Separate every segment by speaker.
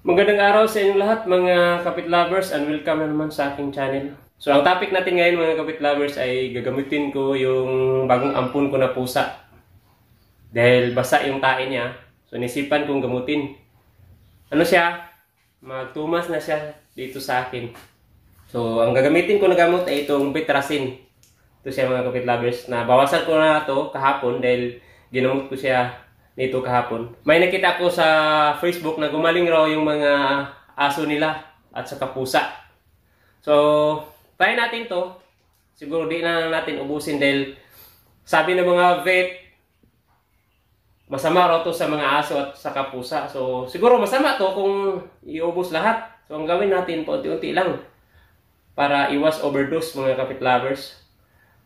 Speaker 1: Magandang araw sa inyong lahat mga kapit lovers and welcome na naman sa aking channel. So ang topic natin ngayon mga kapit lovers ay gagamitin ko yung bagong ampon ko na pusa. Dahil basa yung tae niya, so nisipan kong gamutin. Ano siya? Magtumas na siya dito sa akin. So ang gagamitin ko na gamot ay itong Betracin. Ito siya mga kapit lovers na bawasan ko na ito kahapon dahil ginamot ko siya nito kahapon. May nakita ko sa Facebook na gumaling raw yung mga aso nila at saka pusa. So, try natin to. Siguro di na natin ubusin dahil sabi ng mga vet, masama raw to sa mga aso at saka pusa. So, siguro masama to kung iubos lahat. So, ang gawin natin unti-unti lang para iwas overdose mga kapit lovers.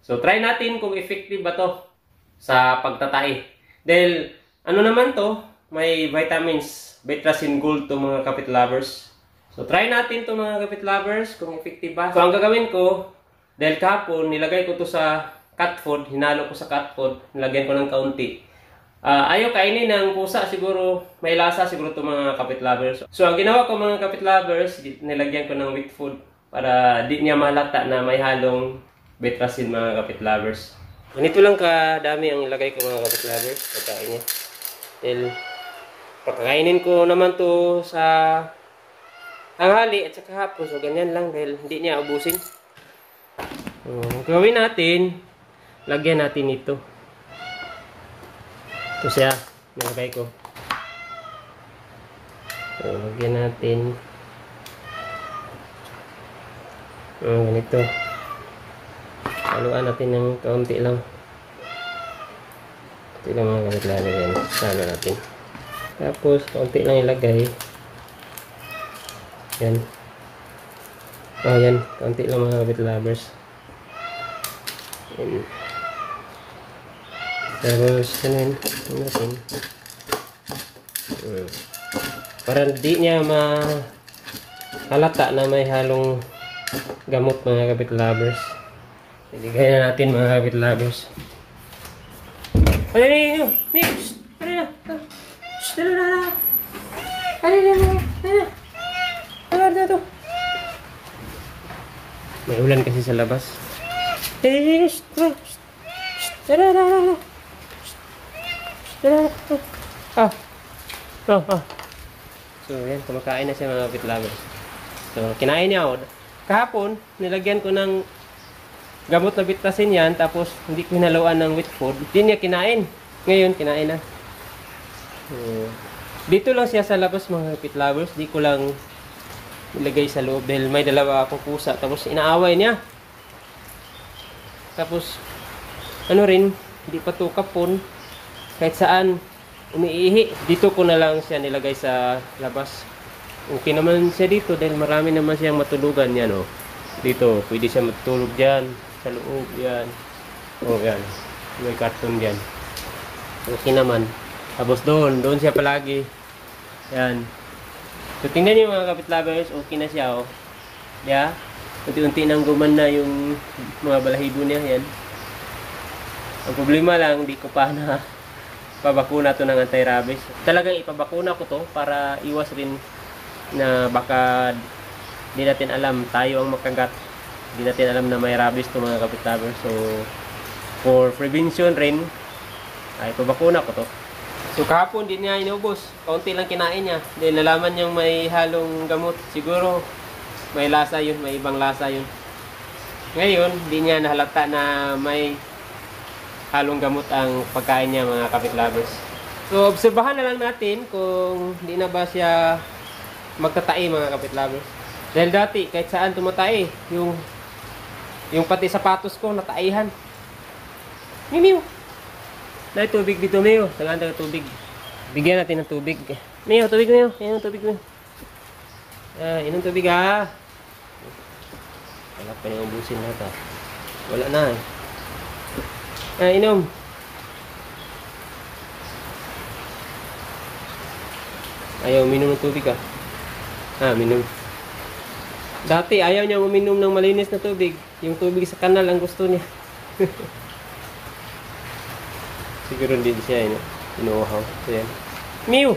Speaker 1: So, try natin kung effective ba to sa pagtatae. Dahil ano naman to, may vitamins, Betracin Gold to mga kapit lovers. So try natin to mga kapit lovers kung effective ba. So ang gagawin ko, dahil kahapon nilagay ko to sa cat food, hinalo ko sa cat food, nilagyan ko ng kaunti. Ayaw kainin ng pusa, siguro may lasa siguro to mga kapit lovers. So ang ginawa ko mga kapit lovers, nilagyan ko ng wheat food para di niya malata na may halong Betracin mga kapit lovers. Ganito lang kadami ang ilagay ko mga kapit lovers, pagkain niya. Dahil pagkakainin ko naman to sa tanghali at saka hapon. So ganyan lang dahil hindi niya ubusin. Gawin natin, lagyan natin ito. Ito siya, nilagay ko. So, lagyan natin. Ganito. Haluan natin ng kaunti lang. Ito lang mga kapit lovers yan. Sana natin. Tapos, kaunti lang ilagay. Yan. Yan. Kaunti lang mga kapit lovers. Yan. Tapos, ano yun? Ano natin? Para di niya halata na may halong gamot mga kapit lovers. Iligay na natin mga kapit lovers. Ay, may ulan kasi sa labas. So, yan. Kumakain na siya mga kapit lovers. So, kinain niya ako. Kahapon, nilagyan ko ng gamot na Betracin yan, tapos hindi ko hinaluan ng wheat food. Hindi niya kinain. Ngayon, kinain na. Dito lang siya sa labas mga kapit lovers. Di ko lang ilagay sa loob dahil may dalawa akong pusa. Tapos inaaway niya. Tapos, ano rin, hindi pa to kapon. Kahit saan, umiihi. Dito ko na lang siya nilagay sa labas. Okay naman siya dito dahil marami naman siyang matulugan yan. Oh. Dito, pwede siya matulog dyan. Sa loob, yan. Oh, yan. May carton dyan. Okay naman. Tapos doon siya palagi. Yan. So, tingnan niyo mga kapit lovers, okay na siya, oh. Yeah. Unti-unti nang gumanda yung mga balahibo niya, yan. Ang problema lang, di ko pa na pabakuna to ng anti-rabies. Talagang ipabakuna ko to para iwas rin na baka di natin alam, tayo ang makagat. Hindi natin alam na may rabies to mga kapit lovers. So, for prevention rin, ay pabakuna ko to. So, kahapon din niya inubos. Kaunti lang kinain niya. Dahil nalaman niyang may halong gamot. Siguro, may lasa yun. May ibang lasa yun. Ngayon, hindi niya nahalata na may halong gamot ang pagkain niya mga kapit lovers. So, obserbahan na lang natin kung hindi na ba siya magtatae mga kapit lovers. Dahil dati, kahit saan tumatae, yung pati sapatos ko, nataihan. Miu! Dahil tubig dito, Miu. Tagantang tubig. Bigyan natin ng tubig. Miu, tubig, Miu. Inom tubig, Miu. Inom tubig, ha. Wala pa nang ubusin lahat, ha. Wala na, eh. Inom. Ayaw, minom ng tubig, ha. Minom. Dati, ayaw niya uminom ng malinis na tubig. Yung tubig sa kanal ang gusto niya. Siguro din siya, inuuhaw. So, yan. Mew!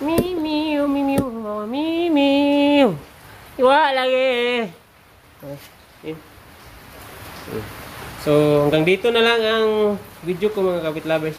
Speaker 1: Mew, mew, mew, mew. Ayaw. Iwa lagi. Yun. So, hanggang dito na lang ang video ko mga kapit lovers.